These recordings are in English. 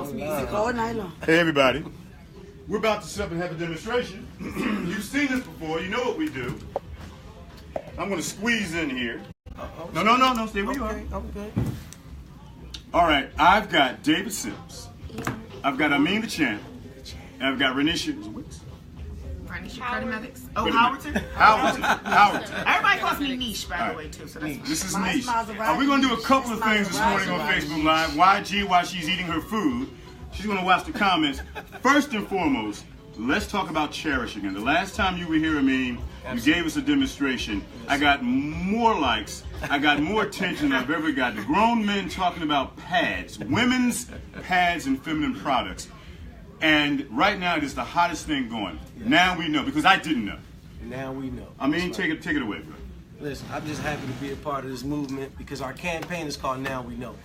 house music all night long. Hey everybody, we're about to set up and have a demonstration. You've seen this before, you know what we do. I'm going to squeeze in here. No, stay where you are. Okay. All right, I've got David Sims. I've got Amin the Champ. And I've got Renisha. Paramedics. Oh, Howerton. Everybody calls me Niche, by the way, too. So that's This is Niche. We're going to do a couple of things this morning on Facebook Live. YG, while she's eating her food, she's going to watch the comments. First and foremost, let's talk about cherishing. And the last time you were here, Amin, you gave us a demonstration. I got more likes. I got more attention than I've ever got. The grown men talking about pads, women's pads and feminine products. And right now, it is the hottest thing going. Yeah. Now we know, because I didn't know. Now we know. I mean, take it away, bro. Listen, I'm just happy to be a part of this movement because our campaign is called Now We Know.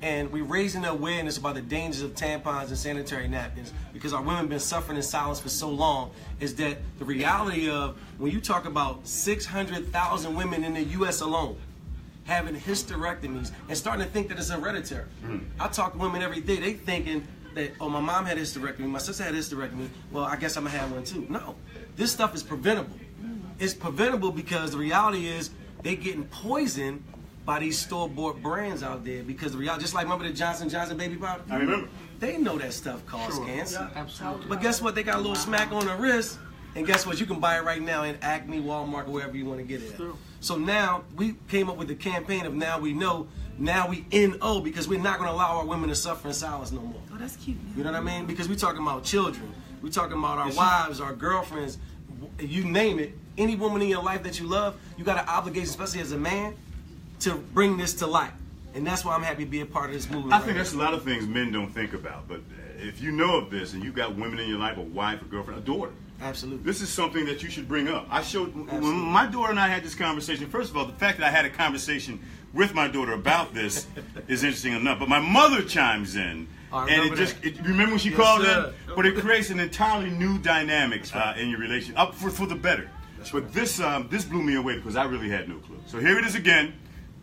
And we're raising awareness about the dangers of tampons and sanitary napkins because our women have been suffering in silence for so long. Is that the reality of when you talk about 600,000 women in the U.S. alone having hysterectomies and starting to think that it's hereditary. I talk to women every day, they thinking that, oh, my mom had a hysterectomy, my sister had a hysterectomy, well, I guess I'm gonna have one too. No, this stuff is preventable. It's preventable because the reality is they getting poisoned by these store-bought brands out there because the reality, just like remember the Johnson & Johnson baby powder? I remember. They know that stuff causes cancer. Yeah, absolutely. But guess what? They got a little smack on the wrist, and guess what? You can buy it right now in Acme, Walmart, or wherever you want to get it at. So now we came up with the campaign of Now We Know, Now We N-O, because we're not going to allow our women to suffer in silence no more. Oh, that's cute. You know what I mean? Because we're talking about children. We're talking about our wives, our girlfriends, you name it. Any woman in your life that you love, you got an obligation, especially as a man, to bring this to light. And that's why I'm happy to be a part of this movement. I think that's a lot of things men don't think about. But if you know of this and you've got women in your life, a wife, a girlfriend, a daughter. Absolutely. This is something that you should bring up. I showed, when my daughter and I had this conversation, first of all, the fact that I had a conversation with my daughter about this is interesting enough. But my mother chimes in. And remember when she called in? But it creates an entirely new dynamic in your relationship, for the better. But this blew me away because I really had no clue. So here it is again.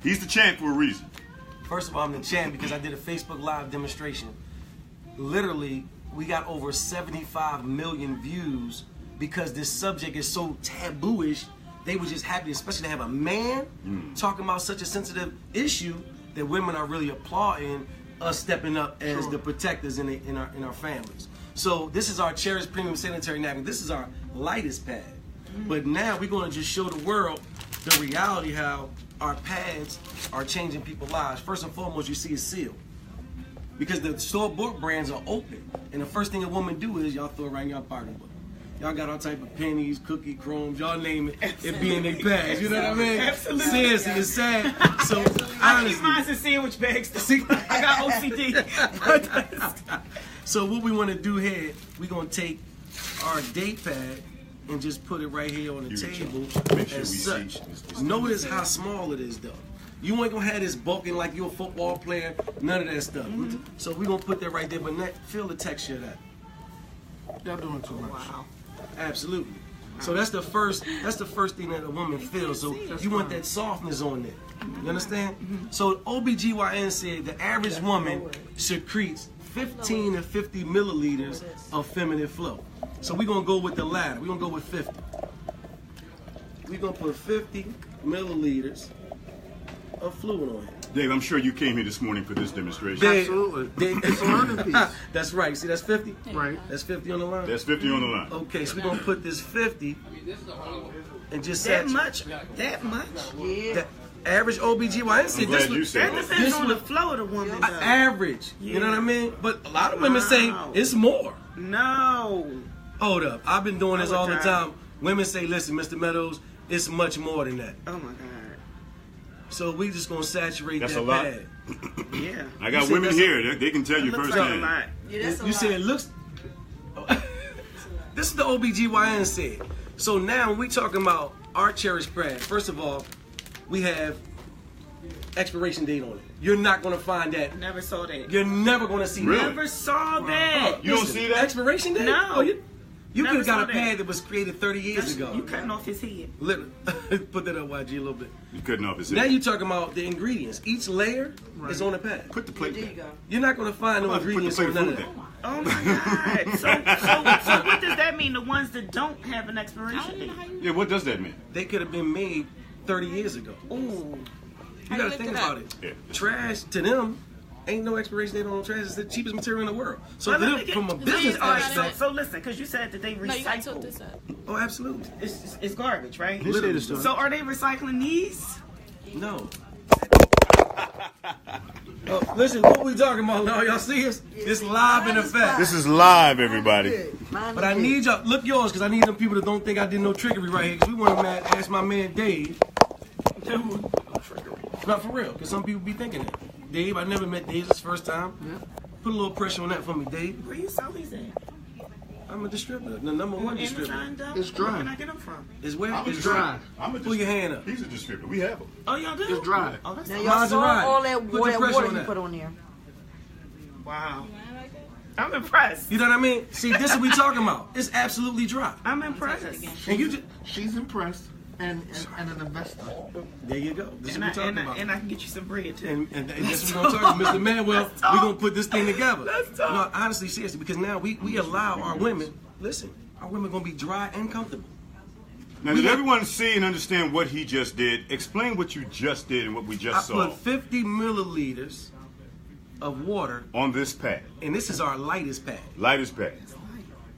He's the champ for a reason. First of all, I'm the champ because I did a Facebook Live demonstration. Literally, we got over 75 million views because this subject is so taboo-ish. They were just happy, especially to have a man talking about such a sensitive issue that women are really applauding us stepping up as the protectors in our families. So this is our Cherished Premium Sanitary Napkin. This is our lightest pad. But now we're going to just show the world the reality how our pads are changing people's lives. First and foremost, you see it's sealed. Because the store-bought brands are open. And the first thing a woman do is y'all throw it right in y'all pocket book. Y'all got all type of pennies, cookie crumbs, y'all name it, it be in their bags. You know what I mean? Absolutely. Seriously, it's sad. So I keep mine in sandwich bags. I got OCD. So what we want to do here, we're going to take our date pad and just put it right here on the table as such. Notice how small it is though. You ain't gonna have this bulking like you're a football player, none of that stuff. So we're gonna put that right there, but feel the texture of that. Y'all doing too much. Wow. Absolutely. So that's the first thing that a woman feels. So you want that softness on there. You understand? So OBGYN said the average woman secretes 15 to 50 milliliters of feminine flow. So we're going to go with the latter. We're going to go with 50. We're going to put 50 milliliters of fluid on it. Dave, I'm sure you came here this morning for this demonstration. Absolutely. It's a learning piece. That's right. See, that's 50? Right. That's 50 on the line? That's 50 on the line. Okay, so we're going to put this 50 and just That much? That much? Yeah. The average OBGYN said I'm glad you said That depends on the flow of the woman. Average. Yeah. You know what I mean? But a lot of women say it's more. No. Hold up. I've been doing this all the time. Women say, listen, Mr. Meadows, it's much more than that. Oh my God. So we just gonna saturate That's that a lot. pad. Yeah. I got women here. They can tell you Looks like a firsthand. lot. Yeah, that's a You lot. said it looks. This is the OBGYN said. So now when we talking about our cherished pad, first of all, we have expiration date on it. You're not gonna find that. Never saw that. You're never gonna see Really? that. Never saw that. You don't see that? Expiration date? No. Oh, you You could Never have got saw a that. pad that was created 30 years ago. You cutting off his head. Literally. Put that up, YG, a little bit. You couldn't off his Now head. you're talking about the ingredients. Each layer is on a pad. Put the plate There you back. go. You're not going to find no Put the ingredients plate on of none of food that. there. Oh my God. So what does that mean? The ones that don't have an expiration date? Yeah, what does that mean? They could have been made 30 years ago. Ooh. You got to think about it. Yeah. Trash, to them, ain't no expiration date on trash. It's the cheapest material in the world. So Well, to let them, me get- from a Please, business all right, aspect, so listen, because you said that they No, you gotta tilt recycle. this up. oh, absolutely. It's garbage, right? Literally. So are they recycling these? No. Oh, listen, what we talking about now? Y'all see us? It's live in effect. This is live, everybody. But I need y'all, look yours, because I need them people that don't think I did no trickery right here. Because we want to ask my man Dave. Not for real, because some people be thinking that. Dave, I never met Dave. It's his first time. Put a little pressure on that for me, Dave. Where you sell these at? I'm a distributor, the number one distributor. Amazon, It's dry. Where can I get them from? Is where? I'm a It's distributor. dry. I'm a Pull your hand up. He's a distributor. We have him. Oh, y'all do? It's dry. Oh, that's Now y'all saw Maserati. all that Put the water, pressure on you that. put on there. wow. I'm impressed. You know what I mean? See, this is what we talking about. It's absolutely dry. I'm impressed. And you just, She's impressed and an investor. there you go. This is And what we talking about. I can get you some bread too. And that's what we're going to talk about. Mr. Mannwell, Let's talk. we're going to put this thing together. Let's talk. No, honestly, seriously, because now we allow our women, listen, our women going to be dry and comfortable. Now, did everyone see and understand what he just did? Explain what you just did and what we I just saw put 50 milliliters of water, on this pad. and this is our lightest pad. Lightest pad.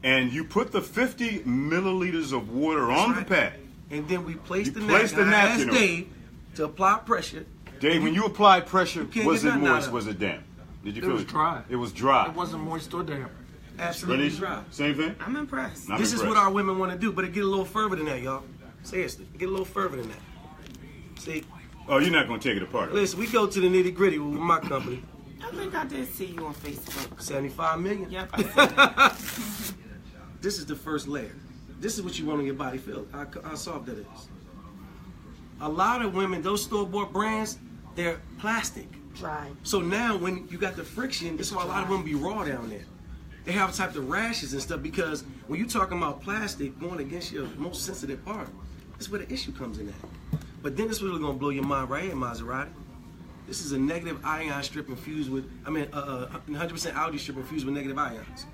And you put the 50 milliliters of water on right. the pad. And then we place You the place napkin. the I napkin asked on. Dave to apply pressure. Dave, when you applied pressure, can't was get it nothing out moist? of it. Was it damp? Did you It feel was dry. It was dry. It wasn't moist or damp. Absolutely Ready? dry. Same thing? I'm impressed. I'm This is impressed. what our women want to do, but it get a little further than that, y'all. Seriously, get a little further than that. See, Oh, you're not going to take it apart. listen, we go to the nitty gritty with my company. I think I did see you on Facebook. 75 million. Yep. I saw that. This is the first layer. This is what you want on your body feel. How soft that is. A lot of women, those store-bought brands, they're plastic. Dry. So now when you got the friction, that's why a lot of women be raw down there. They have type of rashes and stuff because when you're talking about plastic going against your most sensitive part, that's where the issue comes in at. But then this is really gonna blow your mind right here, Maserati. This is a negative ion strip infused with, 100% algae strip infused with negative ions.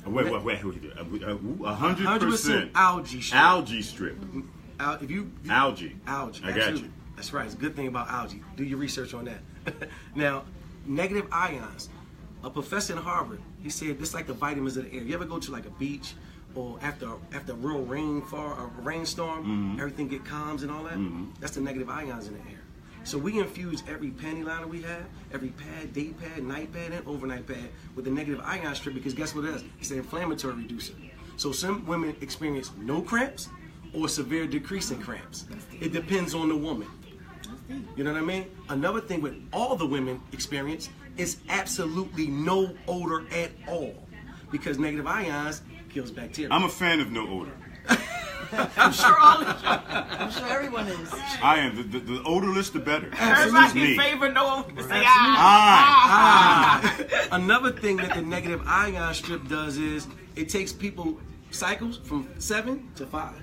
Wait. 100% 100% algae strip. algae strip. If you Algae. Algae. I got absolutely. you. That's right. It's a good thing about algae. Do your research on that. Now, negative ions. A professor in Harvard, he said this like the vitamins of the air. You ever go to like a beach or after a real rainstorm, everything get calms and all that? That's the negative ions in the air. So we infuse every panty liner we have, every pad, day pad, night pad, and overnight pad with the negative ion strip because guess what it is? It's an inflammatory reducer. So some women experience no cramps or severe decrease in cramps. It depends on the woman. You know what I mean? Another thing with all the women experience is absolutely no odor at all because negative ions kills bacteria. I'm a fan of no odor. I'm sure all of you. I'm sure everyone is. I am. The odorless, the better. Everybody Me. in favor, no. Say Another thing that the negative ion strip does is it takes people cycles from 7 to 5.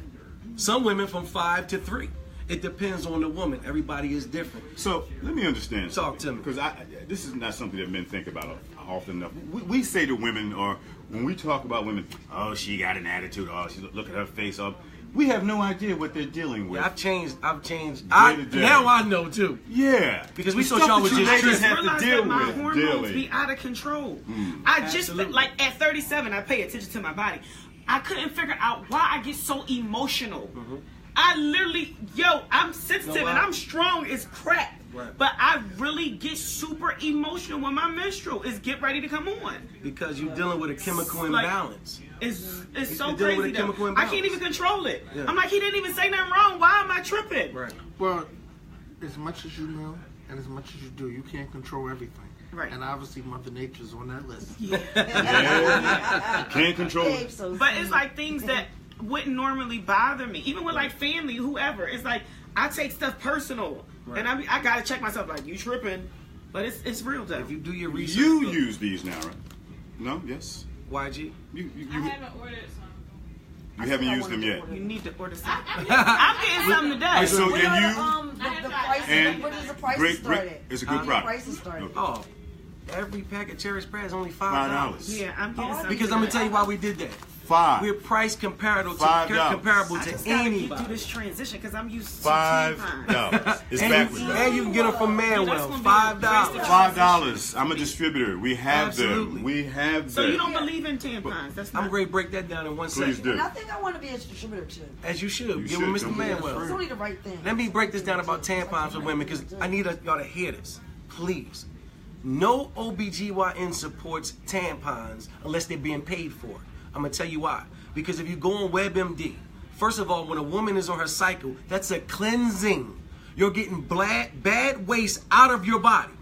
Some women from 5 to 3. It depends on the woman. Everybody is different. So let me understand. Talk to me. Because this is not something that men think about often enough. We say to women, or when we talk about women, oh, she got an attitude. Oh, she look at her face. Oh, we have no idea what they're dealing with. Yeah, I've changed. Day to day. Now I know too. Yeah, Because we The thought stuff y'all that was you just ladies tripping. have realize to deal that my with hormones daily. be out of control. I just Absolutely. like at 37, I pay attention to my body. I couldn't figure out why I get so emotional. I literally, I'm sensitive You know and why? I'm strong as crap. Right. But I really get super emotional when my menstrual is get ready to come on. Because you're dealing with a chemical Like- imbalance. It's so You're dealing with crazy. a chemical Though. I can't imbalance. even control it. Yeah. I'm like, he didn't even say nothing wrong. Why am I tripping? Right. Well, as much as you know and as much as you do, you can't control everything. Right. And obviously Mother Nature's on that list. Yeah. Can't control Dave, it. so But it's like things that wouldn't normally bother me, even with like family, whoever. It's like I take stuff personal, and I gotta check myself. Like you tripping, but it's real though. If you do your research, You use these now, right? No? Yes. YG. You I haven't ordered some. You haven't used them yet. You need to order something. I'm getting something today. So What can are you? the prices? And What does the prices start at? It's a good The product. prices start at. Oh, every pack of Cherish Pride is only $5. Yeah, I'm getting something. Because I'm gonna tell you why we did that. $5. We're price comparable to $5. I to just gotta get anybody. through this transition because I'm used to $5. It's backwards. And you can get them from Mannwell. that's gonna be $5. $5. I'm a distributor. We have Absolutely. them. We have them. So you don't believe in tampons? That's not. I'm going to break that down in one Please second. do. And I think I want to be a distributor too. As you should. You Get should. with Mr. Don't be Mannwell. It's only the right thing. Let me break this down about tampons for women because I need y'all to hear this. Please. No OBGYN supports tampons unless they're being paid for it. I'm going to tell you why. Because if you go on WebMD, first of all, when a woman is on her cycle, that's a cleansing. You're getting bad waste out of your body.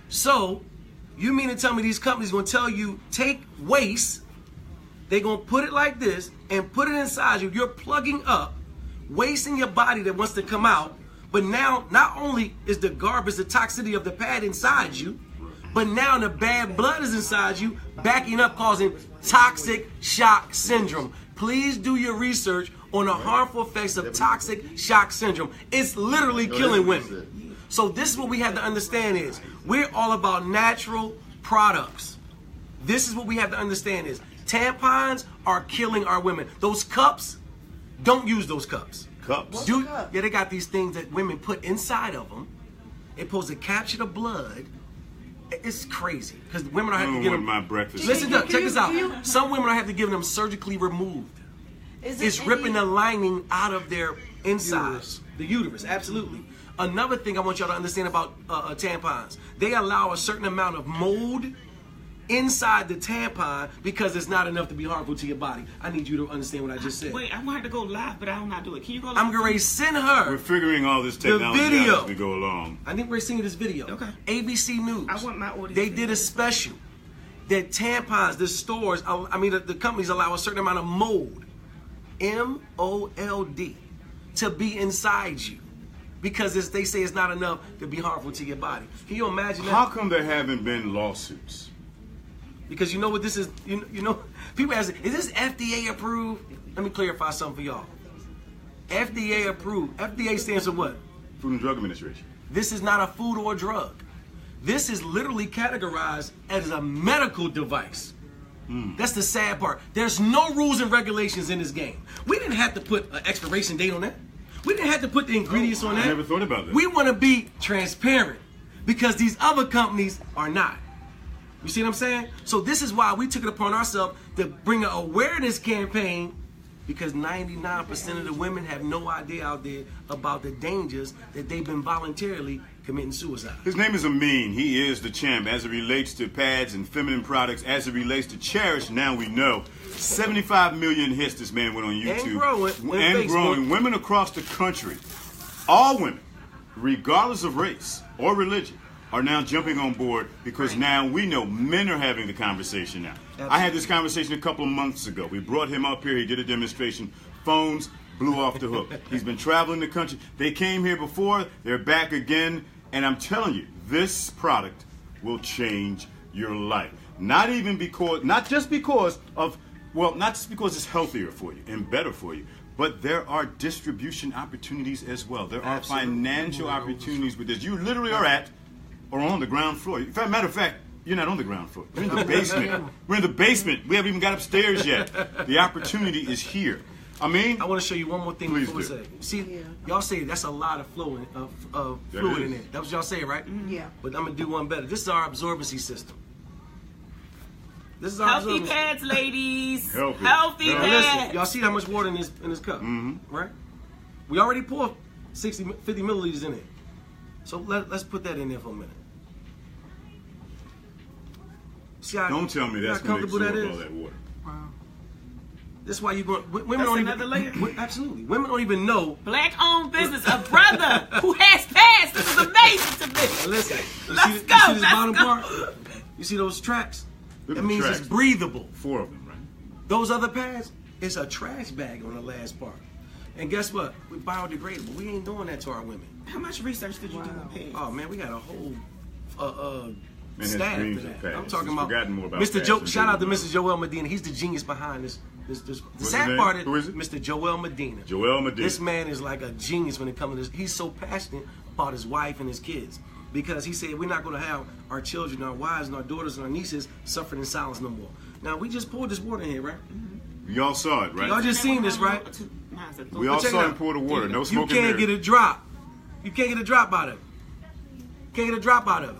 So, you mean to tell me these companies going to tell you, take waste, they're going to put it like this and put it inside you. You're plugging up, wasting your body that wants to come out. But now, not only is the garbage, the toxicity of the pad inside you, but now the bad blood is inside you, backing up, causing toxic shock syndrome. Please do your research on the harmful effects of toxic shock syndrome. It's literally killing women. So this is what we have to understand is, we're all about natural products. This is what we have to understand is, tampons are killing our women. Those cups, don't use those cups. Cups. Yeah, they got these things that women put inside of them. It's supposed to capture the blood. It's crazy because women are having to give them my breakfast. Listen, check this out. Some women are having to give them surgically removed. It's ripping the lining out of their insides, the uterus. Absolutely. Another thing I want y'all to understand about tampons: they allow a certain amount of mold inside the tampon because it's not enough to be harmful to your body. I need you to understand what I just said. Wait, I want her to go live, but I will not do it. Can you go live? I'm going to send her. We're figuring all this technology video. out as we go along. I think we're seeing this video. Okay. ABC News. I want my audience. They did a special that tampons, the stores, the companies allow a certain amount of mold, MOLD, to be inside you because they say it's not enough to be harmful to your body. Can you imagine that? How come there haven't been lawsuits? Because you know what this is, you know, people ask, is this FDA approved? Let me clarify something for y'all. FDA approved. FDA stands for what? Food and Drug Administration. This is not a food or a drug. This is literally categorized as a medical device. That's the sad part. There's no rules and regulations in this game. We didn't have to put an expiration date on that. We didn't have to put the ingredients on that. I never thought about that. We want to be transparent because these other companies are not. You see what I'm saying? So this is why we took it upon ourselves to bring an awareness campaign because 99% of the women have no idea out there about the dangers that they've been voluntarily committing suicide. His name is Amin. He is the champ as it relates to pads and feminine products. As it relates to Cherish, now we know. 75 million hits this man went on YouTube. And growing. And growing. Women across the country, all women, regardless of race or religion, are now jumping on board because now we know men are having the conversation now. Absolutely. I had this conversation a couple of months ago. We brought him up here. He did a demonstration. Phones blew off the hook. He's been traveling the country. They came here before. They're back again. And I'm telling you, this product will change your life. Not just because it's healthier for you and better for you, but there are distribution opportunities as well. There are financial opportunities with this. You literally are at or on the ground floor. Matter of fact, you're not on the ground floor. You're in the basement. We're in the basement. We haven't even got upstairs yet. The opportunity is here. I want to show you one more thing before we say. See, y'all say that's a lot of fluid in there. That's what y'all say, right? Yeah. But I'm going to do one better. This is our absorbency system. This is our healthy pads, ladies. Healthy pads. Listen, y'all see how much water in this cup, right? We already poured 50 milliliters in it. So let's put that in there for a minute. See how don't tell me that's going to absorb all that water. Wow. That's why you're going. Women that's don't another even. layer. Absolutely, women don't even know. Black-owned business, a brother who has pads. This is amazing to me. Listen, let's go. You see this bottom part? You see those tracks? That means tracks. It's breathable. 4 of them, right? Those other pads, it's a trash bag on the last part. And guess what? We're biodegradable. We ain't doing that to our women. How much research did you do on pads? Oh man, we got a whole And his staff dreams for of that. pads. I'm talking He's about forgotten more about Mr. pads Joe. than Shout out to David Mr. Joel Medina. He's the genius behind this. The his sad name? part is Who is it? Mr. Joel Medina. Joel Medina. This man is like a genius when it comes to this. He's so passionate about his wife and his kids because he said we're not going to have our children, our wives, and our daughters and our nieces suffering in silence no more. Now we just poured this water in here, right? Y'all saw it, right? Y'all just seen this, right? We all Check it saw him out. pour the water. No You smoke in can't there. get a drop. You can't get a drop out of it. Can't get a drop out of it.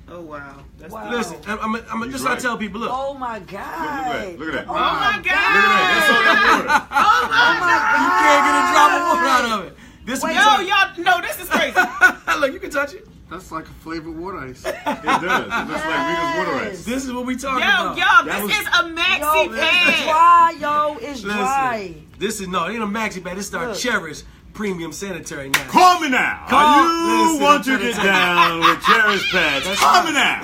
Oh wow. That's Wow. Listen, I'm He's just trying right. to tell people, look. Oh my God. Look at that. Oh Look at my my God. that. That's all that water. You can't get a drop of water out of it. This Wait, is Yo, y'all, no, this is crazy. look, you can touch it. That's like a flavored water ice. It does. It looks like Rita's water ice. This is what we talking Yo, about. y'all, That this was- is a maxi Yo, it's pad. dry, yo. It's dry. Listen, this is no, it ain't a maxi pad. This is our Look. Cherish Premium Sanitary now. Call me now. Call- You listen, want to I'm get trying to down with Cherish Pads? Call me now.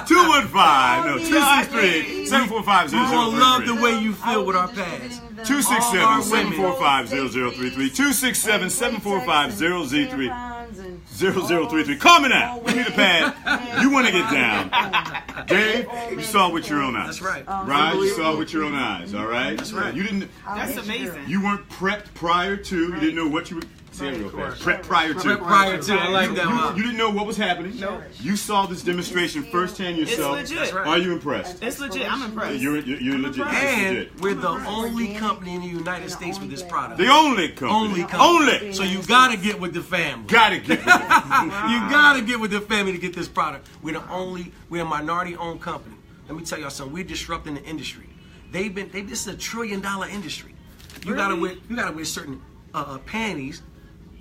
215-263-745-0033. We will love the way you feel with our pads. 267-745-0033. 267-745-0033. Call me now. We need a pad. You want to get down. Dave, you saw with your own eyes. That's right. Right? You saw with your own eyes, all right? That's right. You didn't. That's amazing. You weren't prepped prior to. You didn't know what you were. Say it real fast. Prep prior to. Prior to, I like that one. You didn't know what was happening. No. You saw this demonstration firsthand yourself. It's legit. Are you impressed? It's legit. I'm impressed. You're legit. It's And legit. we're the only company in the United States with this product. The only company. Only company. Only. So you gotta get with the family. Gotta get with it. You gotta get with the family to get this product. We're a minority-owned company. Let me tell y'all something. We're disrupting the industry. This is $1 trillion industry. You gotta wear certain panties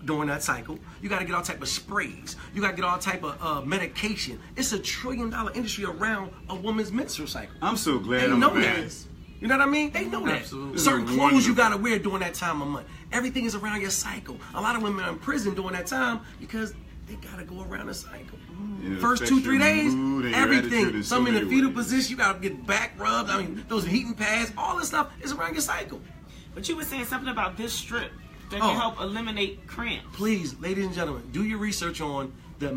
during that cycle. You gotta get all type of sprays. You gotta get all type of medication. It's $1 trillion industry around a woman's menstrual cycle. I'm so glad They I'm know a man. that. You know what I mean? They know that. Absolutely. Certain This is clothes you wonderful. gotta wear during that time of month. Everything is around your cycle. A lot of women are in prison during that time because they gotta go around the cycle. And it First affects 2-3 your days, mood and your attitude everything. in so Some in the many fetal ways. position, you gotta get back rubs. I mean, those heating pads, all this stuff is around your cycle. But you were saying something about this strip that Oh. can help eliminate cramps. Please, ladies and gentlemen, do your research on go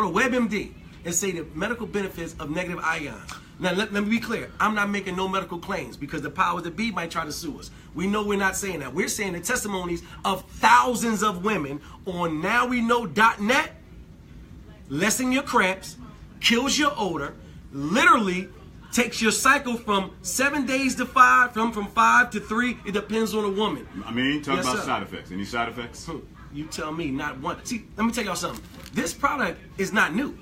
to WebMD and say the medical benefits of negative ions. Now, let me be clear. I'm not making no medical claims because the powers that be might try to sue us. We know we're not saying that. We're saying the testimonies of thousands of women on nowweknow.net. Lessen your cramps, kills your odor, literally takes your cycle from 7 days to 5, from 5 to 3. It depends on a woman. I mean, talk Yes, about sir. side effects. Any side effects? You tell me, not one. See, let me tell y'all something. This product is not new.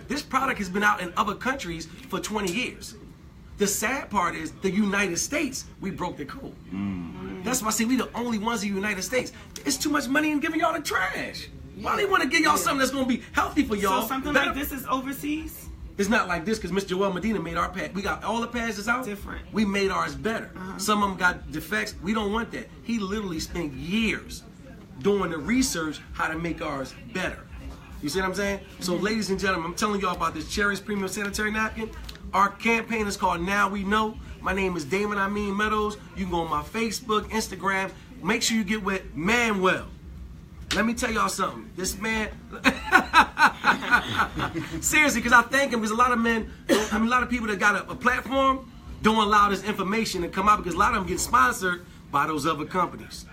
This product has been out in other countries for 20 years. The sad part is the United States, we broke the code. That's why I say we the only ones in the United States. It's too much money in giving y'all the trash. Why they want to give y'all something that's going to be healthy for y'all? So something Better- like this is overseas? It's not like this because Mr. Joel Medina made our pad. We got all the pads that's out. Different. We made ours better. Some of them got defects. We don't want that. He literally spent years doing the research how to make ours better. You see what I'm saying? So, ladies and gentlemen, I'm telling y'all about this Cherish Premium Sanitary Napkin. Our campaign is called Now We Know. My name is Damon Meadows. You can go on my Facebook, Instagram. Make sure you get with Mannwell. Let me tell y'all something. This man, seriously, because I thank him, because a lot of men, a lot of people that got a platform don't allow this information to come out because a lot of them get sponsored by those other companies.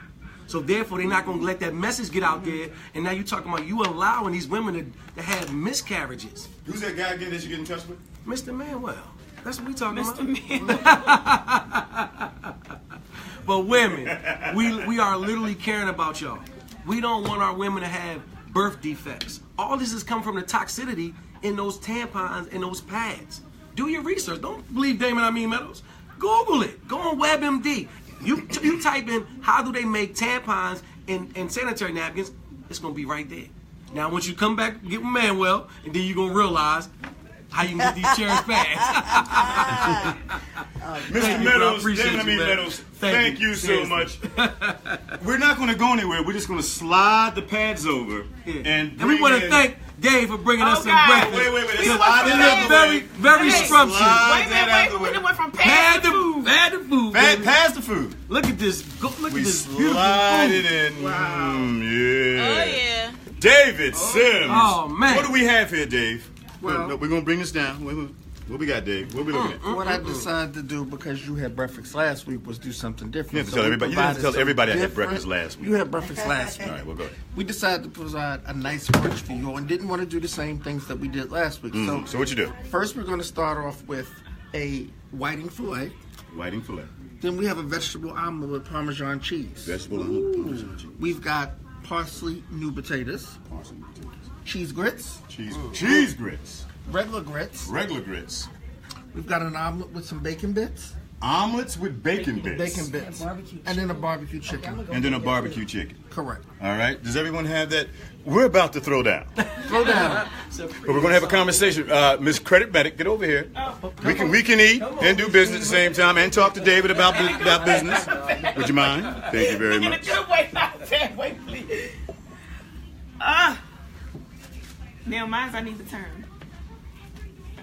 So therefore, they're not going to let that message get out there. And now you're talking about you allowing these women to have miscarriages. Who's that guy again that you get in touch with? Mr. Mannwell. That's what we talking about. Mr. Man. But women, we are literally caring about y'all. We don't want our women to have birth defects. All this has come from the toxicity in those tampons and those pads. Do your research. Don't believe Damon Meadows. Google it. Go on WebMD. You type in how do they make tampons and sanitary napkins, it's going to be right there. Now, once you come back, get with Mannwell, and then you're going to realize how you can get these Cherish pads. Mr. you, bro. I Meadows, appreciate Damon you, man. Meadows, Thank thank you. you so Seriously. much. We're not going to go anywhere. We're just going to slide the pads over Yeah. and we bring want to in- thank Dave for bringing us some God. breakfast. Wait. We Slide went it from out the Very, way. very Hey, scrumptious. slide Wait a that out the minute, way. we went from Pad pad the to food. Pad the food. baby. Pass the food. Look at this. Look We at this beautiful slide food. it in. Wow. Yeah. Oh yeah. David Sims. Oh, man. What do we have here, Dave? Well- We're going to bring this down. What we got, Dave? What we looking at? What I decided to do, because you had breakfast last week, was do something different. You have to So tell we everybody. You have to provided tell everybody I some had breakfast different- last week. You had breakfast last week. All right, well, go ahead. We decided to provide a nice brunch for you and didn't want to do the same things that we did last week. So what you do? First, we're going to start off with a whiting fillet. Whiting fillet. Then we have a vegetable omelet with Parmesan cheese. Vegetable omelet. Parmesan cheese. We've got parsley new potatoes, Parsley potatoes. cheese grits, Cheese grits. regular grits. Regular grits. We've got an omelet with some bacon bits. Omelets with bacon bits. Bacon bits. Barbecue And then a barbecue chicken. And then a barbecue chicken. Correct. All right. Does everyone have that? We're about to throw down. Throw down. But we're going to have a conversation. Miss Credit Medic, get over here. We can eat and do business at the same time and talk to David about business. Would you mind? Thank you very In a much. good way, not a bad way, please. Now, mine's I need to turn.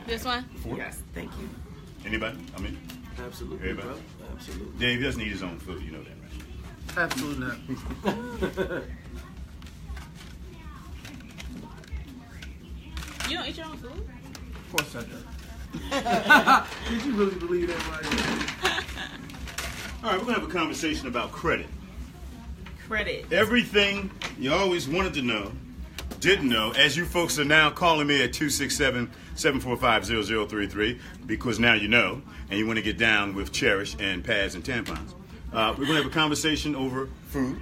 This one? Yes, thank you. Anybody? I mean, Absolutely, Everybody. bro. Absolutely. Dave doesn't eat his own food. You know that, right? Absolutely not. You don't eat your own food? Of course I do. Did you really believe that, right? All right, we're going to have a conversation about credit. Credit. Everything you always wanted to know, didn't know, as you folks are now calling me at 267-745-0033, because now you know, and you want to get down with Cherish and pads and tampons. We're going to have a conversation over food,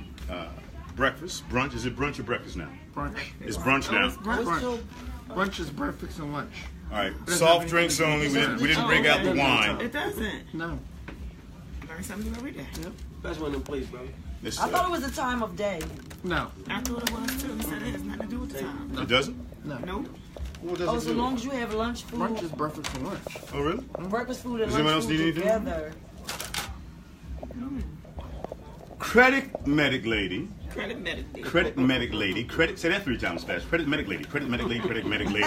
breakfast, brunch. Is it brunch or breakfast now? Brunch. It's brunch now. Brunch. Brunch is breakfast and lunch. All right, soft drinks only. We didn't bring out the wine. It doesn't. No. Learn something new every day. That's one of them plates, bro. It's, I thought it was the time of day. No. I thought it was too. He said it has nothing to do with the time. it doesn't? Nope. What does Oh, it so do? long as you have lunch food, Brunch is breakfast and lunch. Oh, really? breakfast food and Does anyone lunch else need food anything? together. Credit medic lady. Credit medic. Credit medic lady. Credit. Say that 3 times fast. Credit medic lady. Credit medic lady. Credit medic lady.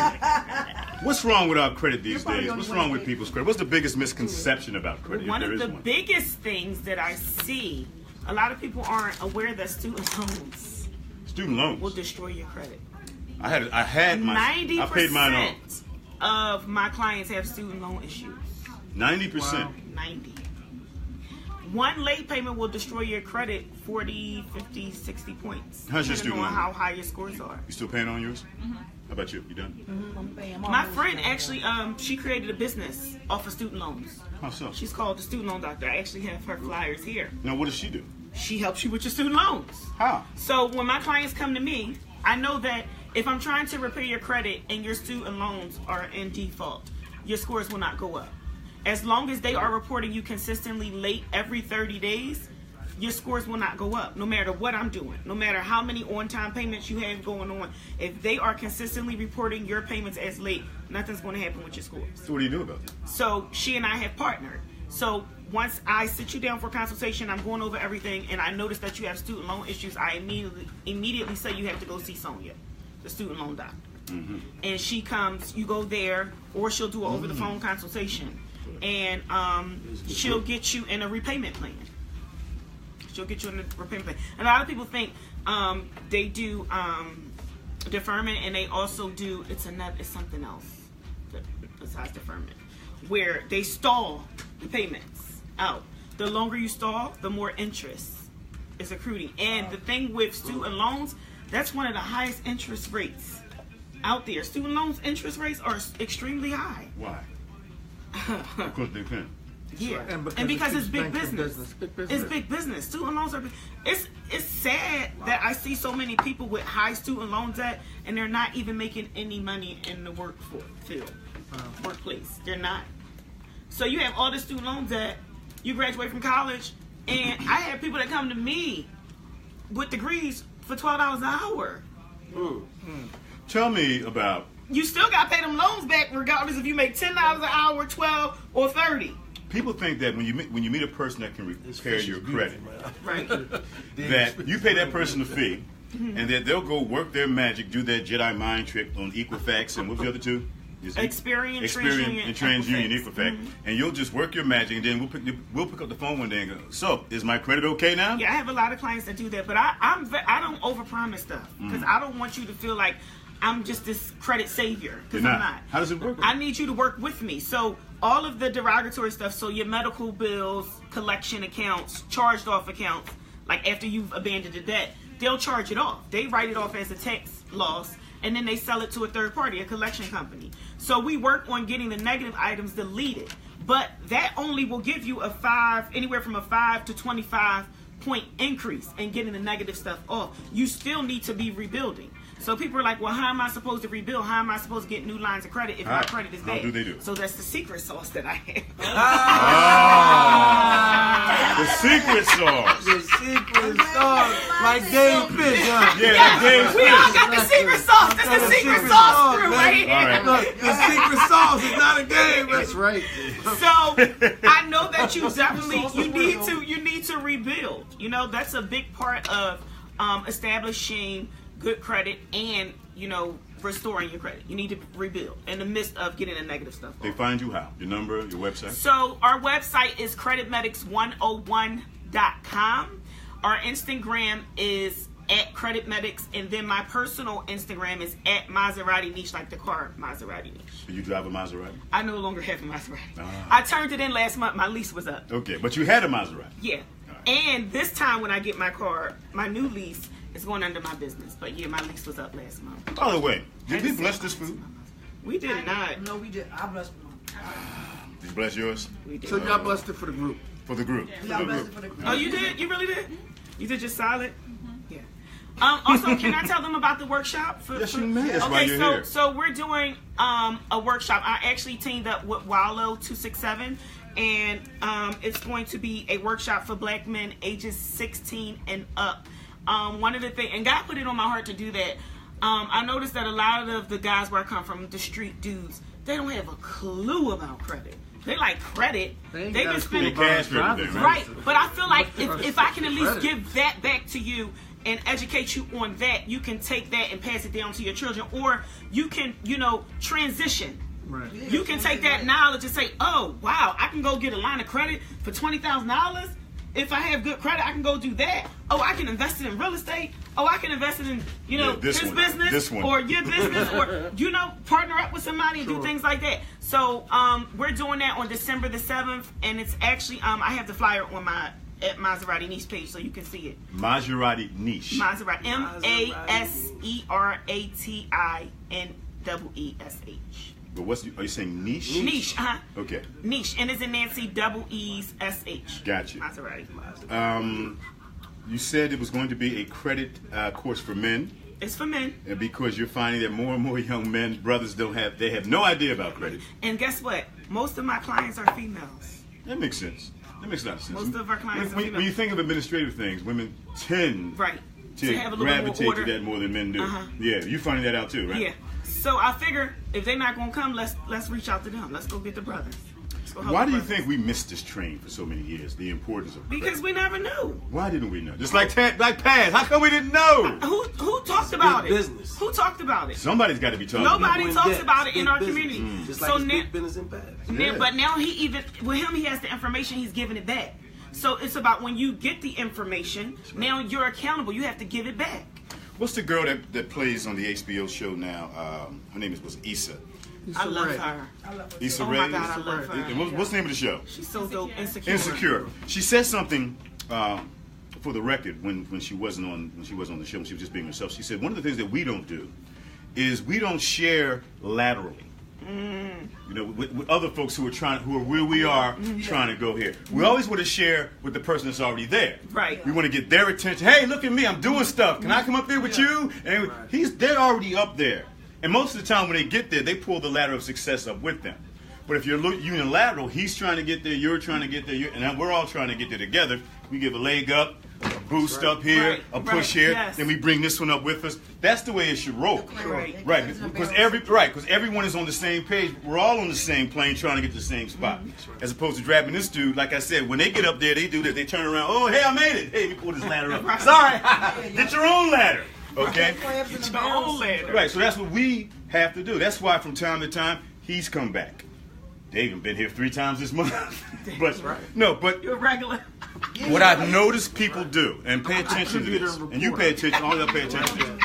What's wrong with our credit these days? What's wrong with people's credit? What's the biggest misconception about credit? One if there of is the one? biggest things that I see, a lot of people aren't aware that student loans Student loans. will destroy your credit. I had my. 90% I paid mine off. of my clients have student loan issues. 90%. 90. One late payment will destroy your credit 40, 50, 60 points. How's your depending student on loan? how high your scores are. You still paying on yours? How about you? You done? I'm paying My friend actually, she created a business off of student loans. How so? She's called the Student Loan Doctor. I actually have her flyers here. Now, what does she do? She helps you with your student loans. How? So when my clients come to me, I know that if I'm trying to repair your credit and your student loans are in default, your scores will not go up. As long as they are reporting you consistently late every 30 days, your scores will not go up, no matter what I'm doing, no matter how many on-time payments you have going on. If they are consistently reporting your payments as late, nothing's going to happen with your scores. So what do you do about that? So she and I have partnered. So once I sit you down for a consultation, I'm going over everything, and I notice that you have student loan issues, I immediately say you have to go see Sonia, the student loan doctor. And she comes, you go there, or she'll do an over-the-phone consultation. And she'll get you in a repayment plan. She'll get you in a repayment plan. And a lot of people think they do deferment, and they also do it's something else besides deferment, where they stall the payments out. The longer you stall, the more interest is accruing. And the thing with student loans, that's one of the highest interest rates out there. Student loans interest rates are extremely high. Why? Because they can. Yeah, And and because because it it's big keeps banking business. business. Big business. It's big business. Student loans are big. It's sad that I see so many people with high student loan debt and they're not even making any money in the workplace. They're not. So you have all this student loan debt. You graduate from college, and I have people that come to me with degrees for $12 an hour. Tell me about. You still got to pay them loans back, regardless if you make $10 an hour, 12, or 30. People think that when you meet a person that can repair your credit, Right. that you pay that person a fee, and that they'll go work their magic, do that Jedi mind trick on Equifax and what's the other two? Experian, and TransUnion, Equifax, and you'll just work your magic, and then we'll pick up the phone one day and go, so, is my credit okay now? Yeah, I have a lot of clients that do that, but I don't overpromise stuff because I don't want you to feel like I'm just this credit savior, because I'm not. How does it work? I need you to work with me. So all of the derogatory stuff, so your medical bills, collection accounts, charged off accounts, like after you've abandoned the debt, they'll charge it off. They write it off as a tax loss, and then they sell it to a third party, a collection company. So we work on getting the negative items deleted, but that only will give you anywhere from a 5 to 25 point increase in getting the negative stuff off. You still need to be rebuilding. So people are like, well, how am I supposed to rebuild? How am I supposed to get new lines of credit if my credit is bad? How do they do it? So that's the secret sauce that I have. The secret sauce. The secret sauce. Like Dave Fish, huh? Yeah, like Dave We all got the secret sauce. That's the secret sauce crew right here. All right. Look, the secret sauce is not a game. That's right. So I know that you definitely you need to rebuild. You know, that's a big part of establishing good credit and, you know, restoring your credit. You need to rebuild in the midst of getting the negative stuff off. They find you how? Your number, your website? So our website is creditmedics101.com. Our Instagram is at creditmedics, and then my personal Instagram is at Maserati Niche, like the car Maserati Niche. Do you drive a Maserati? I no longer have a Maserati. I turned it in last month. My lease was up. Okay, but you had a Maserati. Yeah. And this time when I get my car, my new lease is going under my business. But yeah, my lease was up last month. By the way, did we bless this food? We did not. No, we did. I blessed mine. Did you bless yours? We did. So y'all blessed it for the group. For the group. Yeah, I blessed it for the group. Oh, you did? You really did? You did just solid? Yeah. Also, can I tell them about the workshop? Yes, you may. That's why you're here. So we're doing a workshop. I actually teamed up with Wallow 267, and it's going to be a workshop for black men ages 16 and up. One of the things, and God put it on my heart to do that. I noticed that a lot of the guys where I come from, the street dudes, they don't have a clue about credit. They like credit. They can spend cash for everything, right. But I feel like if I can at least give that back to you and educate you on that, you can take that and pass it down to your children, or you can, you know, transition. Right. You can take that knowledge and say, oh wow, I can go get a line of credit for $20,000. If I have good credit, I can go do that. Oh, I can invest it in real estate. Oh, I can invest it in, you know, his business or your business, or, you know, partner up with somebody and do things like that. So we're doing that on December the 7th, and it's actually, I have the flyer on my at Maserati Niche page so you can see it. Maserati Niche. Maserati, MASERATINEESH. But are you saying niche? Niche, Okay. Niche, and it's in Nancy, double E's, SH. Gotcha. Maserati. You said it was going to be a credit course for men. It's for men. And because you're finding that more and more young men, brothers they have no idea about credit. And guess what? Most of my clients are females. That makes sense. That makes a lot of sense. Most of our clients are females. When you think of administrative things, women tend to have a little gravitate more to order. that more than men do. Yeah, you finding that out too, right? Yeah. So I figure if they're not gonna come, let's reach out to them. Let's go get the brothers. Why do you think we missed this train for so many years? The importance of credit? Because we never knew. Why didn't we know? Just like Paz. How come we didn't know? Who talked about it? Business. Who talked about it? Somebody's got to be talking about it. Nobody talks about it in our community. Just like it's big business in Paz. But now he has the information. He's giving it back. So it's about when you get the information. Now you're accountable. You have to give it back. What's the girl that plays on the HBO show now? Her name was Issa. I love her. Issa Oh Rae. my God, I love her. And what's the name of the show? She's so dope. Insecure. She said something for the record when she wasn't on the show, when she was just being herself. She said one of the things that we don't do is we don't share laterally. You know, with other folks who are where we are trying to go here. We always want to share with the person that's already there. Right. We want to get their attention. Hey, look at me, I'm doing stuff. Can I come up there with you? And they're already up there. And most of the time when they get there, they pull the ladder of success up with them. But if you're unilateral, he's trying to get there, you're trying to get there, and we're all trying to get there together. We give a leg up, a boost up here, a push here, then we bring this one up with us. That's the way it should roll. Right. Because everyone is on the same page. We're all on the same plane trying to get to the same spot. As opposed to grabbing this dude, like I said, when they get up there, they do this. They turn around, oh, hey, I made it. Hey, we pull this ladder up. Sorry. Get your own ladder. Okay? Get your own ladder. Right, so that's what we have to do. That's why from time to time, He's come back. They've even been here 3 times this month. But no, but You're regular. what I've noticed people do, and pay attention to this, and you pay attention, all of you pay attention to this.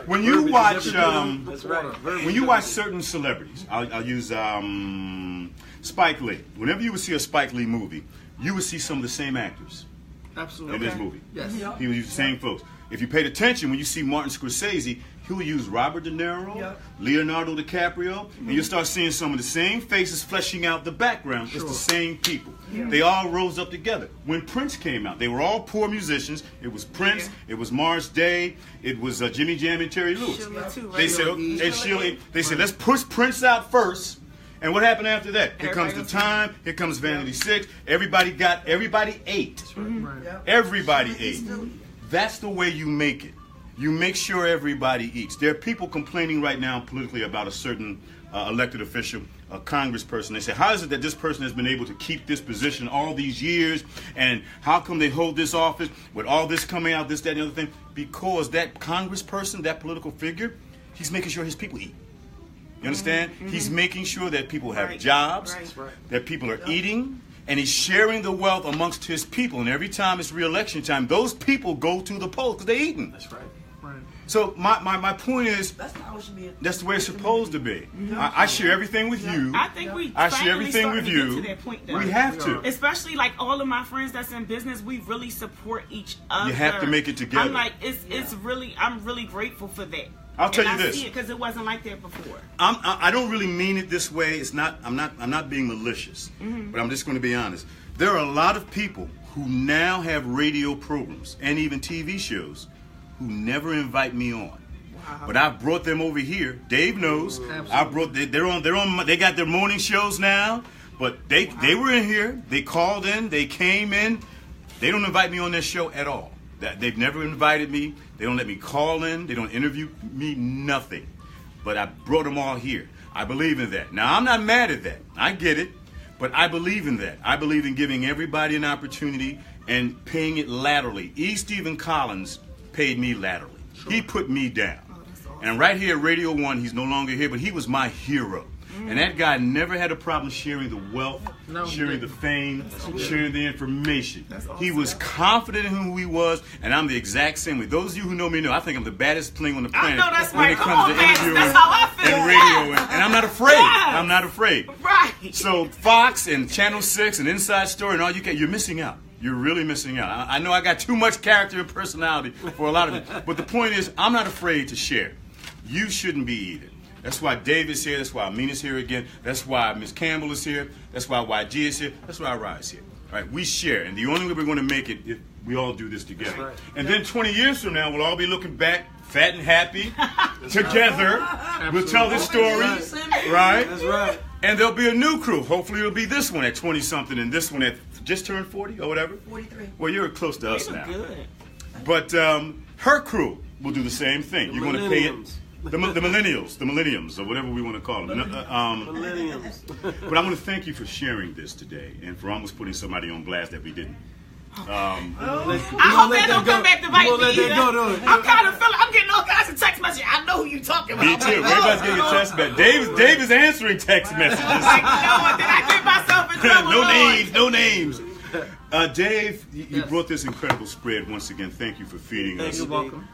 When you watch, when you watch certain celebrities, I'll use Spike Lee. Whenever you would see a Spike Lee movie, you would see some of the same actors Absolutely. in this movie. Yes. He would use the same folks. If you paid attention, when you see Martin Scorsese, he'll use Robert De Niro, Leonardo DiCaprio, and you'll start seeing some of the same faces fleshing out the background. It's the same people. They all rose up together. When Prince came out, they were all poor musicians. It was Prince, it was Morris Day, it was Jimmy Jam and Terry Lewis. Sheila too, right? They said, and Sheila, they said, let's push Prince out first. And what happened after that? Here comes The Time. Here comes Vanity 6. Everybody ate. Everybody ate. That's the way you make it. You make sure everybody eats. There are people complaining right now politically about a certain elected official, a congressperson. They say, how is it that this person has been able to keep this position all these years? And how come they hold this office with all this coming out, this, that, and the other thing? Because that congressperson, that political figure, he's making sure his people eat. You understand? He's making sure that people have jobs, that people are eating, and he's sharing the wealth amongst his people. And every time it's re-election time, those people go to the polls because they're eating. That's right. So my point is, That's how it should be. that's the way it's supposed to be. I share everything with you. I think we I share finally everything starting with to get you. to that point, though. We have to. Especially like all of my friends that's in business, we really support each other. You have to make it together. I'm like, I'm really grateful for that. I'll tell you I this. see it because it wasn't like that before. I don't really mean it this way. It's not. I'm not being malicious, but I'm just going to be honest. There are a lot of people who now have radio programs and even TV shows who never invite me on. But I brought them over here. Dave knows. I brought. They're on. They got their morning shows now. But they were in here. They called in. They came in. They don't invite me on their show at all. They've never invited me. They don't let me call in. They don't interview me. Nothing. But I brought them all here. I believe in that. Now I'm not mad at that. I get it. But I believe in that. I believe in giving everybody an opportunity and paying it laterally. E. Stephen Collins paid me laterally. He put me down. And right here at Radio 1, he's no longer here, but he was my hero. And that guy never had a problem sharing the wealth, sharing the fame, sharing the information. He was confident in who he was, and I'm the exact same way. Those of you who know me know I think I'm the baddest thing on the planet when it comes to interviewing and radio. And I'm not afraid. I'm not afraid. Right. So Fox and Channel 6 and Inside Story and all you're missing out. You're really missing out. I know I got too much character and personality for a lot of it. But the point is, I'm not afraid to share. You shouldn't be either. That's why David's here. That's why Amina's here again. That's why Miss Campbell is here. That's why YG is here. That's why Rye's here. All right, we share. And the only way we're going to make it if we all do this together. Right. And then 20 years from now, we'll all be looking back, fat and happy, together. Right. We'll tell this story. Right? That's right. And there'll be a new crew. Hopefully it'll be this one at 20-something and this one at just turned 40 or whatever. 43. Well, you're close to us now. Good. But her crew will do the same thing. You're going to pay it. The millennials, or whatever we want to call them. Millenniums. But I want to thank you for sharing this today and for almost putting somebody on blast that we didn't. I hope they don't come back to bite me either. I'm kind of feeling, I'm getting all kinds of text messages. I know who you talking about. Me too. Everybody's getting a text message. Dave is answering text messages. Like, you know what? Did I get myself in trouble? No names. Dave, you brought this incredible spread once again. Thank you for feeding us. You're welcome.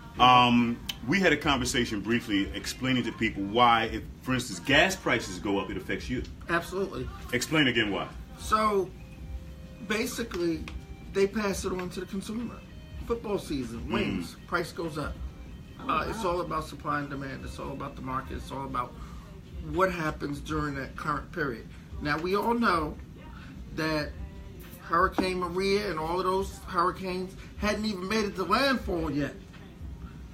We had a conversation briefly explaining to people why, if, for instance, gas prices go up, it affects you. Absolutely. Explain again why. So, basically, they pass it on to the consumer. Football season, wings, price goes up. It's all about supply and demand. It's all about the market. It's all about what happens during that current period. Now, we all know that Hurricane Maria and all of those hurricanes hadn't even made it to landfall yet.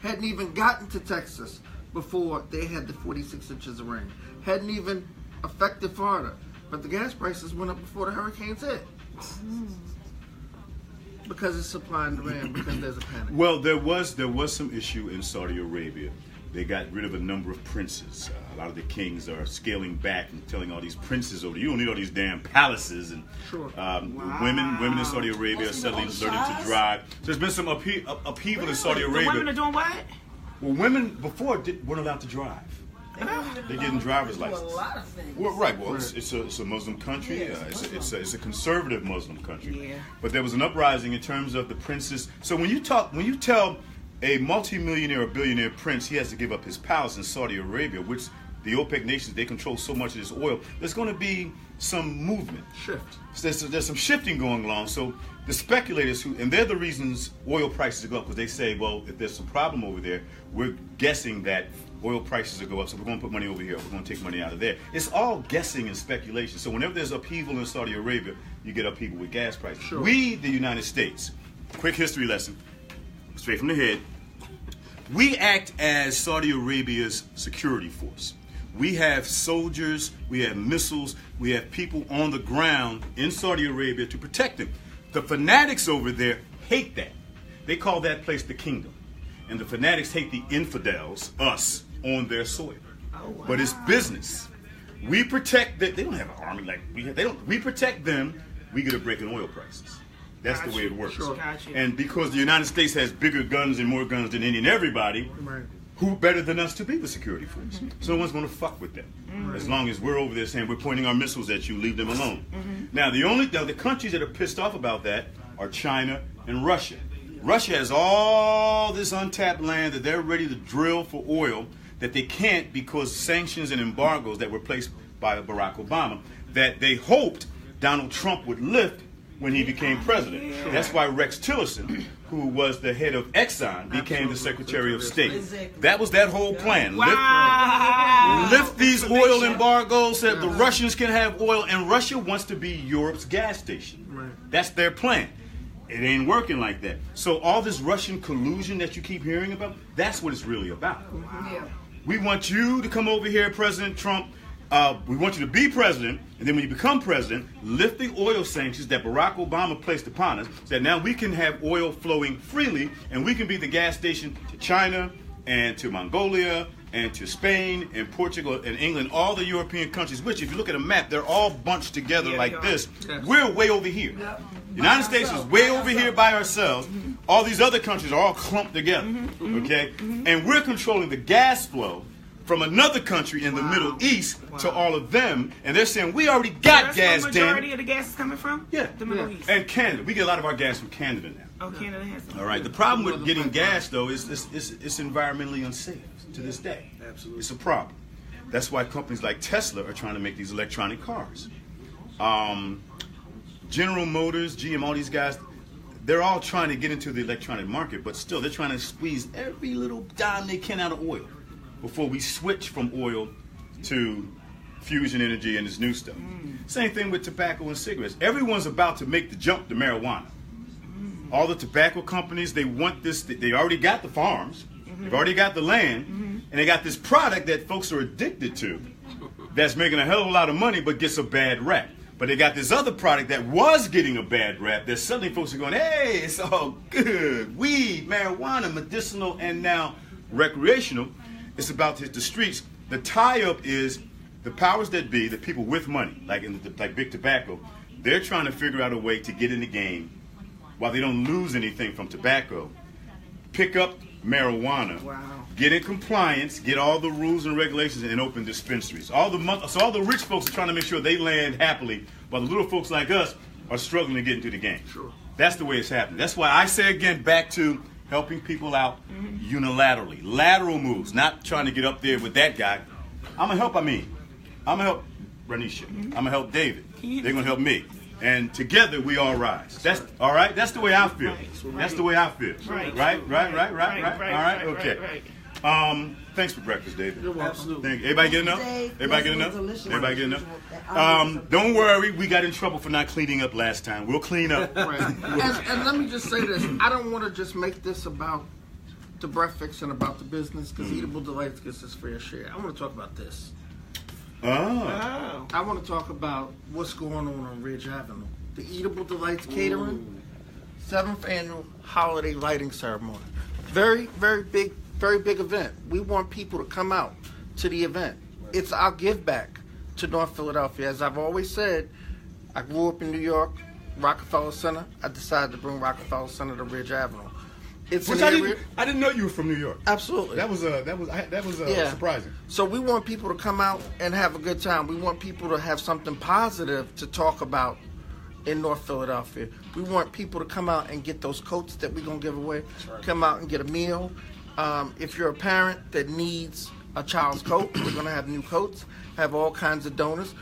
Hadn't even gotten to Texas before they had the 46 inches of rain. Hadn't even affected Florida. But the gas prices went up before the hurricanes hit. Because it's supply and demand, because there's a panic. Well, there was some issue in Saudi Arabia. They got rid of a number of princes. A lot of the kings are scaling back and telling all these princes over. You don't need all these damn palaces. And women in Saudi Arabia are suddenly learning to drive. So there's been some upheaval in Saudi Arabia. The women are doing what? Well, women before weren't allowed to drive. They're getting driver's licenses. A lot of things. Well, right. Well, it's a Muslim country. Yeah, It's a conservative Muslim country. Yeah. But there was an uprising in terms of the princes. So when you tell a multimillionaire or billionaire prince he has to give up his palace in Saudi Arabia, which the OPEC nations, they control so much of this oil, there's going to be some movement. Shift. So there's some shifting going along. So the speculators and they're the reasons oil prices go up, because they say, well, if there's some problem over there, we're guessing that oil prices will go up, so we're going to put money over here, we're going to take money out of there. It's all guessing and speculation. So whenever there's upheaval in Saudi Arabia, you get upheaval with gas prices. Sure. We, the United States, quick history lesson, straight from the head, we act as Saudi Arabia's security force. We have soldiers, we have missiles, we have people on the ground in Saudi Arabia to protect them. The fanatics over there hate that. They call that place the kingdom. And the fanatics hate the infidels, us, on their soil. Oh, wow. But it's business. We protect them. They don't have an army like we have. We protect them, we get a break in oil prices. That's the way it works. Sure. Gotcha. And because the United States has bigger guns and more guns than any and everybody, Right. who better than us to be the security force? So no one's going to fuck with them. As long as we're over there saying we're pointing our missiles at you, leave them alone. Now, the countries that are pissed off about that are China and Russia. Russia has all this untapped land that they're ready to drill for oil that they can't because sanctions and embargoes that were placed by Barack Obama that they hoped Donald Trump would lift when he became president. That's why Rex Tillerson, who was the head of Exxon, became the Secretary of State. Exactly. That was that whole plan. Wow. Lift these oil embargoes so that the Russians can have oil, and Russia wants to be Europe's gas station. Right. That's their plan. It ain't working like that. So all this Russian collusion that you keep hearing about, that's what it's really about. Yeah. We want you to come over here, President Trump. We want you to be president, and then when you become president, lift the oil sanctions that Barack Obama placed upon us, so that now we can have oil flowing freely, and we can be the gas station to China and to Mongolia and to Spain and Portugal and England, all the European countries, which if you look at a map, they're all bunched together Yeah, like they are. this. Yes. We're way over here. Yep. The United States is way over here by ourselves. All these other countries are all clumped together, okay? And we're controlling the gas flow from another country in the Middle East to all of them, and they're saying we already got That's gas, where damn majority it. of the gas is coming from? Yeah. The Middle East. And Canada. We get a lot of our gas from Canada now. Oh, Canada has some. All right. The problem with getting gas, though, is it's environmentally unsafe to this day. Absolutely. It's a problem. That's why companies like Tesla are trying to make these electronic cars. General Motors, GM, all these guys, they're all trying to get into the electronic market, but still they're trying to squeeze every little dime they can out of oil before we switch from oil to fusion energy and this new stuff. Same thing with tobacco and cigarettes. Everyone's about to make the jump to marijuana. All the tobacco companies, they want this, they already got the farms, they've already got the land, and they got this product that folks are addicted to that's making a hell of a lot of money but gets a bad rap. But they got this other product that was getting a bad rap that suddenly folks are going, hey, it's all good. Weed, marijuana, medicinal, and now recreational. It's about to hit the streets. The tie-up is the powers that be, the people with money, like big tobacco, they're trying to figure out a way to get in the game while they don't lose anything from tobacco. Pick up marijuana, get in compliance, get all the rules and regulations, and open dispensaries. So all the rich folks are trying to make sure they land happily, while the little folks like us are struggling to get into the game. Sure. That's the way it's happening. That's why I say again, back to helping people out unilaterally. Lateral moves, not trying to get up there with that guy. I'm going to help Ranisha. I'm going to help David. They're going to help me. And together we all rise. That's all right. That's the way I feel. That's the way I feel. Right. All right. Okay. Thanks for breakfast, David. You're welcome. Absolutely. Everybody get enough? Everybody get enough? Everybody get enough? Don't worry. We got in trouble for not cleaning up last time. We'll clean up. Right. And let me just say this. I don't want to just make this about the breakfast and about the business, because Eatable Delights gets its fair share. I want to talk about this. Oh. I want to talk about what's going on Ridge Avenue. The Eatable Delights Catering, 7th annual holiday lighting ceremony. Very, very big event. We want people to come out to the event. It's our give back to North Philadelphia. As I've always said, I grew up in New York, Rockefeller Center. I decided to bring Rockefeller Center to Ridge Avenue. It's Which an I area. didn't know you were from New York. Absolutely. That was Yeah. surprising. So we want people to come out and have a good time. We want people to have something positive to talk about in North Philadelphia. We want people to come out and get those coats that we're going to give away. Come out and get a meal. If you're a parent that needs a child's coat, we're going to have new coats. Have all kinds of donors.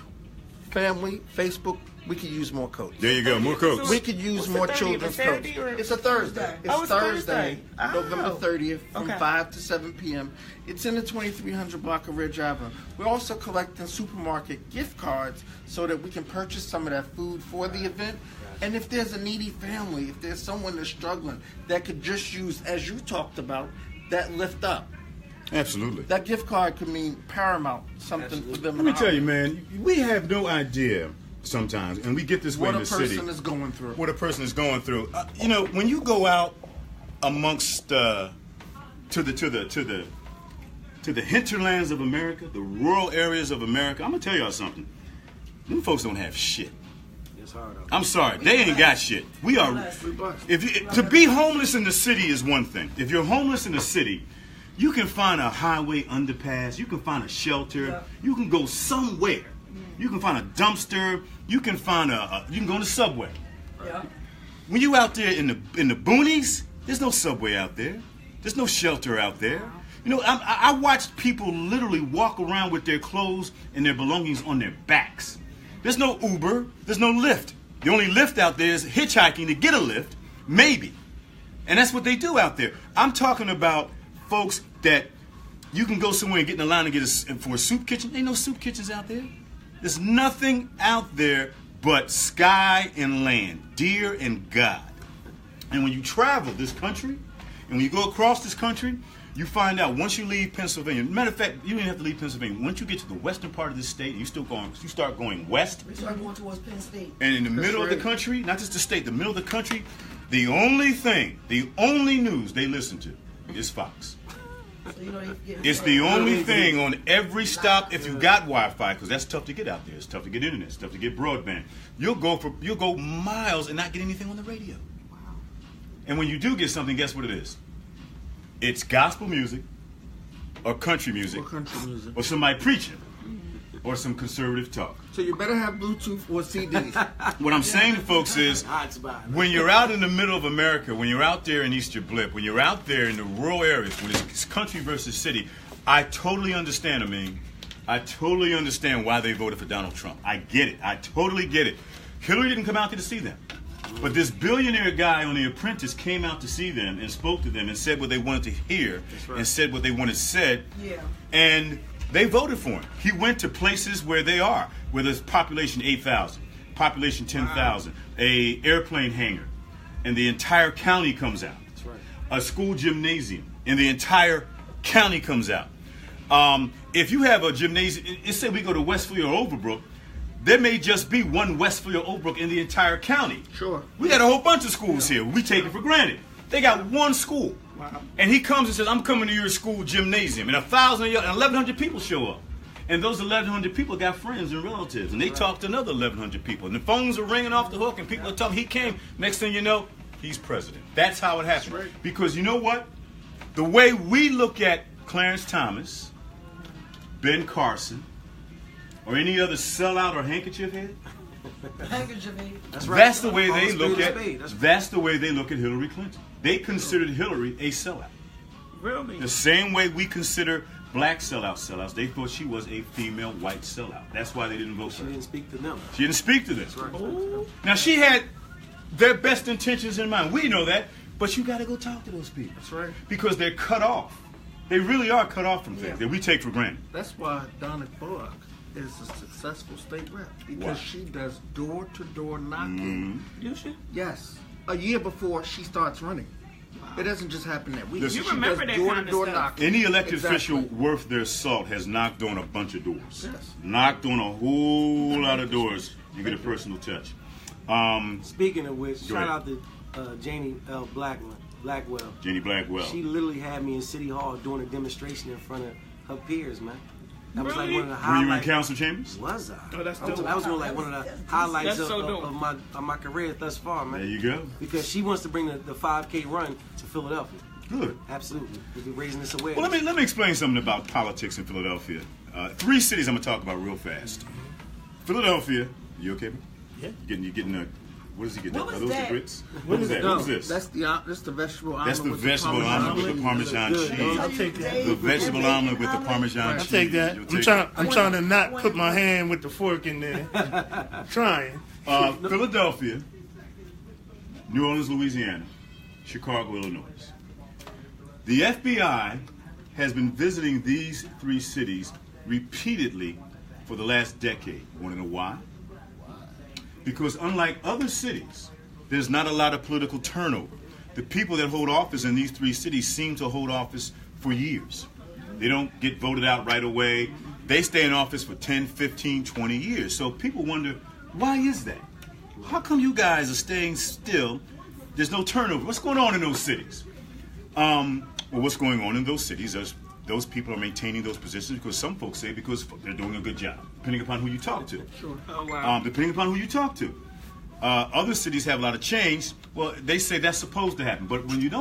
Family, Facebook, we could use more coats. There you go, more coats. We could use more children's coats. It's a Thursday. Oh, it's Thursday, Thursday. November 30th from Okay. 5 to 7 p.m. It's in the 2300 block of Ridge Avenue. We're also collecting supermarket gift cards so that we can purchase some of that food for the event. And if there's a needy family, if there's someone that's struggling that could just use, as you talked about, that lift up. Absolutely. That gift card could mean paramount something for them. Let me tell you, man, we have no idea sometimes, and we get this way what in a the city. person is going through. What a person is going through. You know, when you go out amongst to the hinterlands of America, the rural areas of America, I'm gonna tell y'all something. Them folks don't have shit. It's hard out. I'm sorry, they ain't got shit. We are. To be homeless in the city is one thing. If you're homeless in the city, you can find a highway underpass. You can find a shelter. Yeah. You can go somewhere. You can find a dumpster. You can find you can go on the subway. Yeah. When you out there in the boonies, there's no subway out there. There's no shelter out there. You know, I watched people literally walk around with their clothes and their belongings on their backs. There's no Uber. There's no Lyft. The only Lyft out there is hitchhiking to get a lift, maybe. And that's what they do out there. I'm talking about folks that you can go somewhere and get in a line and get for a soup kitchen. Ain't no soup kitchens out there. There's nothing out there but sky and land, deer and God. And when you travel this country, and when you go across this country, you find out once you leave Pennsylvania. Matter of fact, you don't even have to leave Pennsylvania. Once you get to the western part of the state, you start going west. We start going towards Penn State. And in the middle of the country, not just the state, the middle of the country, the only news they listen to is Fox. So, you know, It's the only thing on every stop if you got Wi-Fi, because that's tough to get out there. It's tough to get internet. It's tough to get broadband. You'll go miles and not get anything on the radio. Wow. And when you do get something, guess what it is? It's gospel music, or country music, or somebody preaching, or some conservative talk. So you better have Bluetooth or CDs. What I'm saying to folks is, when you're out in the middle of America, when you're out there in Easter Blip, when you're out there in the rural areas, when it's country versus city, I totally understand, I totally understand why they voted for Donald Trump. I get it. I totally get it. Hillary didn't come out there to see them. But this billionaire guy on The Apprentice came out to see them and spoke to them and said what they wanted to hear and said what they wanted said. Yeah. And they voted for him. He went to places where they are, where there's population 8,000, population 10,000, a airplane hangar, and the entire county comes out. That's right. A school gymnasium, and the entire county comes out. If you have a gymnasium, let's say we go to Westfield or Overbrook, there may just be one Westfield or Overbrook in the entire county. Sure. We got a whole bunch of schools here. We take it for granted. They got one school. Wow. And he comes and says, I'm coming to your school gymnasium. And 1,100 people show up. And those 1,100 people got friends and relatives. And they talk to another 1,100 people. And the phones are ringing off the hook and people are talking. He came. Next thing you know, he's president. That's how it happened. Right. Because you know what? The way we look at Clarence Thomas, Ben Carson, or any other sellout or handkerchief head, That's right. that's the way they look at. That's That's the way they look at Hillary Clinton. They considered Hillary a sellout. Really? The same way we consider black sellouts. They thought she was a female white sellout. That's why they didn't vote She for her. didn't speak to them. She didn't speak to them. That's right. Ooh. Now she had their best intentions in mind. We know that, but you got to go talk to those people. That's right. Because they're cut off. They really are cut off from things that we take for granted. That's why Donna Bullock is a successful state rep, because Why? she does door-to-door knocking. You should. Yes. A year before she starts running. It doesn't just happen that week. Listen, You She remember does that kind of door-to-door stuff. knocking. Any elected Exactly. official worth their salt has knocked on a bunch of doors. Yes. Knocked on a whole lot of doors. You get a personal touch. Speaking of which, Go shout ahead. out to Janie L. Blackwell. Jenny Blackwell. She literally had me in City Hall doing a demonstration in front of her peers, man. That was like one of the Were highlights. you in council chambers? Was I? Oh, that's dope. That was like one of the highlights That's so dope. of my career thus far, man. There you go. Because she wants to bring the 5K run to Philadelphia. Good. Absolutely. We'll be raising this awareness. Well, let me explain something about politics in Philadelphia. 3 cities I'm gonna talk about real fast. Philadelphia. You okay, bro? Yeah. You getting a what is he getting? What was Are those that? the grits? What is that? No, What is this? that's the vegetable omelet. That's the with vegetable Parmesan omelet with the Parmesan Good. cheese. I'll take that. The vegetable omelet with the Parmesan I'll cheese. take that. You'll I'm take trying. it. I'm trying to not put my hand with the fork in there. Trying. Philadelphia, New Orleans, Louisiana, Chicago, Illinois. The FBI has been visiting these 3 cities repeatedly for the last decade. Want to know why? Because unlike other cities, there's not a lot of political turnover. The people that hold office in these 3 cities seem to hold office for years. They don't get voted out right away. They stay in office for 10, 15, 20 years. So people wonder, why is that? How come you guys are staying still? There's no turnover. What's going on in those cities? Well, what's going on in those cities is those people are maintaining those positions because some folks say because they're doing a good job, depending upon who you talk to. Sure. Oh, wow. Depending upon who you talk to. Other cities have a lot of change. Well, they say that's supposed to happen. But when you don't